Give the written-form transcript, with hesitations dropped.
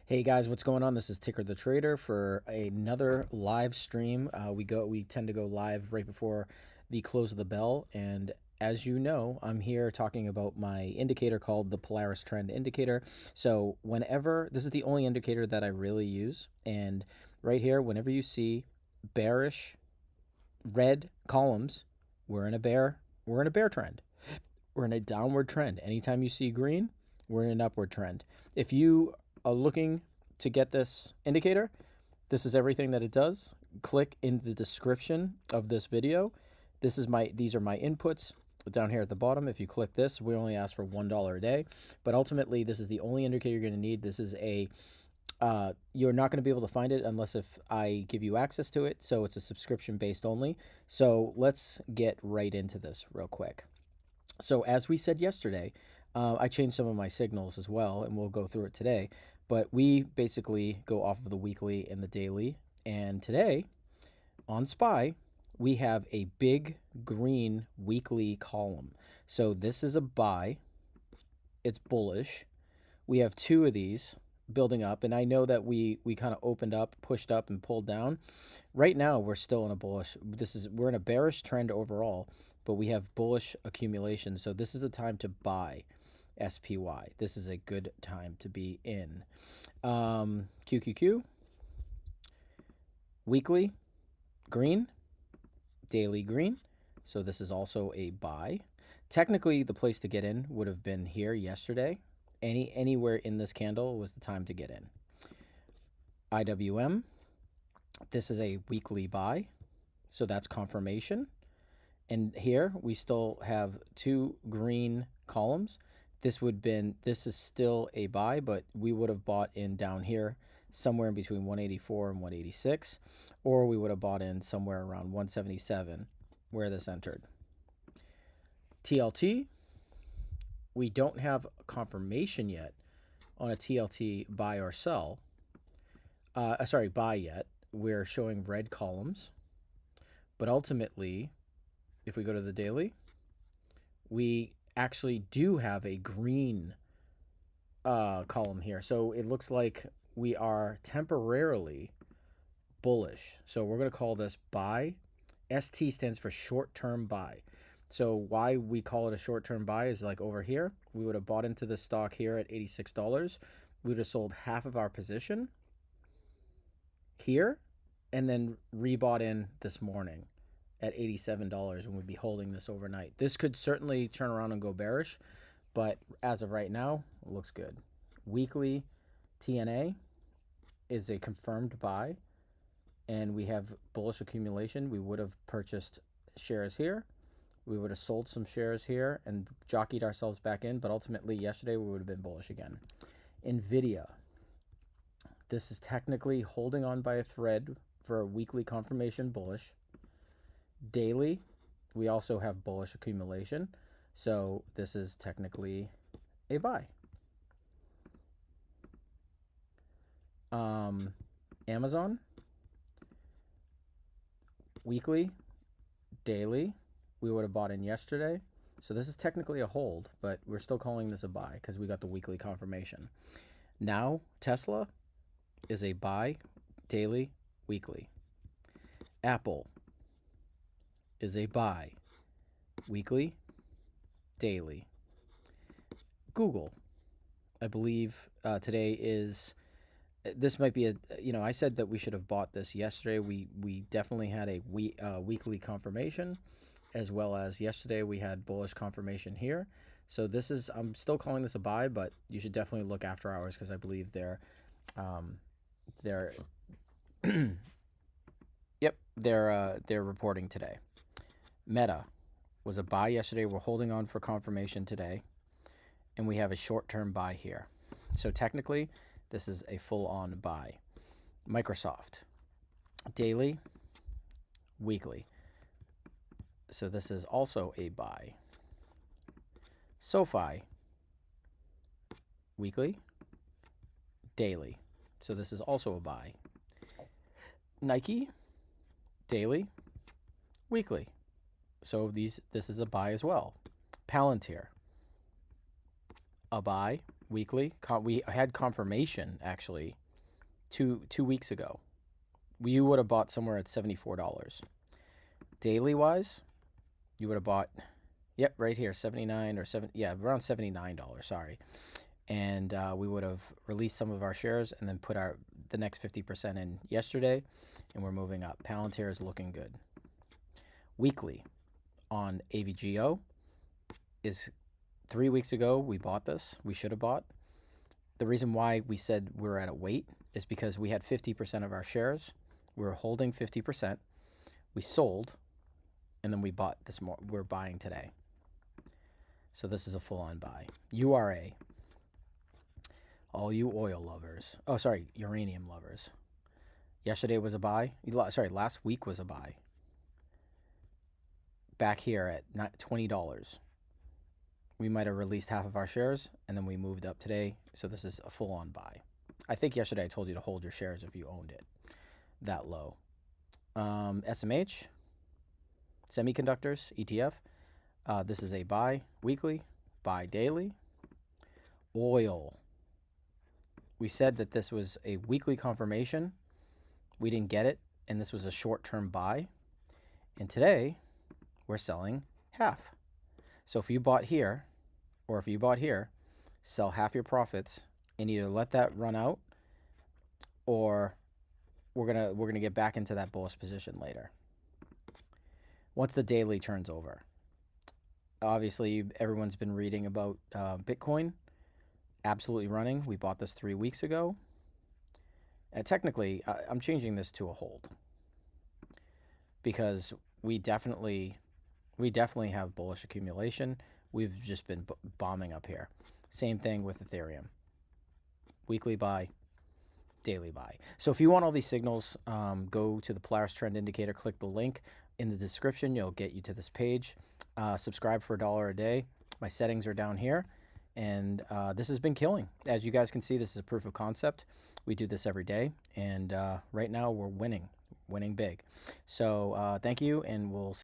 Hey guys, what's going on? This is Ticker the Trader for another live stream. We tend to go live right before the close of the bell, and as you know, I'm here talking about my indicator called the Polaris Trend Indicator. So whenever this is the only indicator that I really use, and right here, whenever you see bearish red columns, we're in a bear trend. We're in a downward trend. Anytime you see green, we're in an upward trend. If you are looking to get this indicator, this is everything that it does. Click in the description of this video. These are my inputs down here at the bottom. If you click this, we only ask for $1 a day, but ultimately this is the only indicator you're going to need. This is you're not going to be able to find it unless if I give you access to it. So it's a subscription based only. So let's get right into this real quick. So as we said yesterday, I changed some of my signals as well, and we'll go through it today. But we basically go off of the weekly and the daily. And today, on SPY, we have a big green weekly column. So this is a buy. It's bullish. We have two of these building up, and I know that we kind of opened up, pushed up, and pulled down. Right now, we're still in a bullish. We're in a bearish trend overall, but we have bullish accumulation. So this is a time to buy SPY. This is a good time to be in. QQQ, weekly, green, daily green. So this is also a buy. Technically, the place to get in would have been here yesterday. Anywhere in this candle was the time to get in. IWM, this is a weekly buy. So that's confirmation. And here we still have two green columns. This is still a buy, but we would have bought in down here somewhere in between 184 and 186, or we would have bought in somewhere around 177 where this entered. TLT, we don't have confirmation yet on a TLT buy or sell. Buy yet. We're showing red columns, but ultimately, if we go to the daily, we actually do have a green column here. So it looks like we are temporarily bullish. So we're going to call this buy. ST stands for short-term buy. So why we call it a short-term buy is like over here. We would have bought into the stock here at $86. We would have sold half of our position here and then rebought in this morning at $87, and we'd be holding this overnight. This could certainly turn around and go bearish, but as of right now, it looks good. Weekly TNA is a confirmed buy, and we have bullish accumulation. We would have purchased shares here. We would have sold some shares here and jockeyed ourselves back in, but ultimately yesterday we would have been bullish again. Nvda, this is technically holding on by a thread for a weekly confirmation bullish. Daily, we also have bullish accumulation, so this is technically a buy. Amazon, weekly, daily, we would have bought in yesterday, so this is technically a hold, but we're still calling this a buy because we got the weekly confirmation. Now Tesla is a buy, daily, weekly. Apple is a buy, weekly, daily. Google, I believe today is, this might be I said that we should have bought this yesterday. We definitely had a weekly confirmation, as well as yesterday we had bullish confirmation here. So I'm still calling this a buy, but you should definitely look after hours because I believe they're they're reporting today. Meta was a buy yesterday. We're holding on for confirmation today, and we have a short-term buy here. So technically, this is a full-on buy. Microsoft, daily, weekly. So this is also a buy. SoFi, weekly, daily. So this is also a buy. Nike, daily, weekly. So this is a buy as well. Palantir, a buy, weekly. We had confirmation actually two weeks ago. You would have bought somewhere at $74. Daily wise, you would have bought, yep, right here, 79 or 7, yeah, around $79. Sorry, and we would have released some of our shares and then put the next 50% in yesterday, and we're moving up. Palantir is looking good. Weekly on AVGO is 3 weeks ago. We bought this. We should have bought. The reason why we said we're at a wait is because we had 50% of our shares. We were holding 50%. We sold, and then we bought this more. We're buying today. So this is a full-on buy. URA. All you oil lovers. Oh, sorry, uranium lovers. Yesterday was a buy. Sorry, last week was a buy. Back here at $20. We might have released half of our shares, and then we moved up today. So this is a full-on buy. I think yesterday I told you to hold your shares if you owned it that low. SMH, semiconductors, ETF. This is a buy weekly, buy daily. Oil. We said that this was a weekly confirmation. We didn't get it, and this was a short-term buy. And today, we're selling half. So if you bought here, or if you bought here, sell half your profits and either let that run out, or we're gonna get back into that bullish position later. Once the daily turns over. Obviously, everyone's been reading about Bitcoin. Absolutely running. We bought this 3 weeks ago. And technically, I'm changing this to a hold because we definitely have bullish accumulation. We've just been bombing up here. Same thing with Ethereum. Weekly buy, daily buy. So if you want all these signals, go to the Polaris Trend Indicator, click the link in the description. You'll get you to this page. Subscribe for $1 a day. My settings are down here. And this has been killing. As you guys can see, this is a proof of concept. We do this every day. And right now we're winning big. So thank you, and we'll see.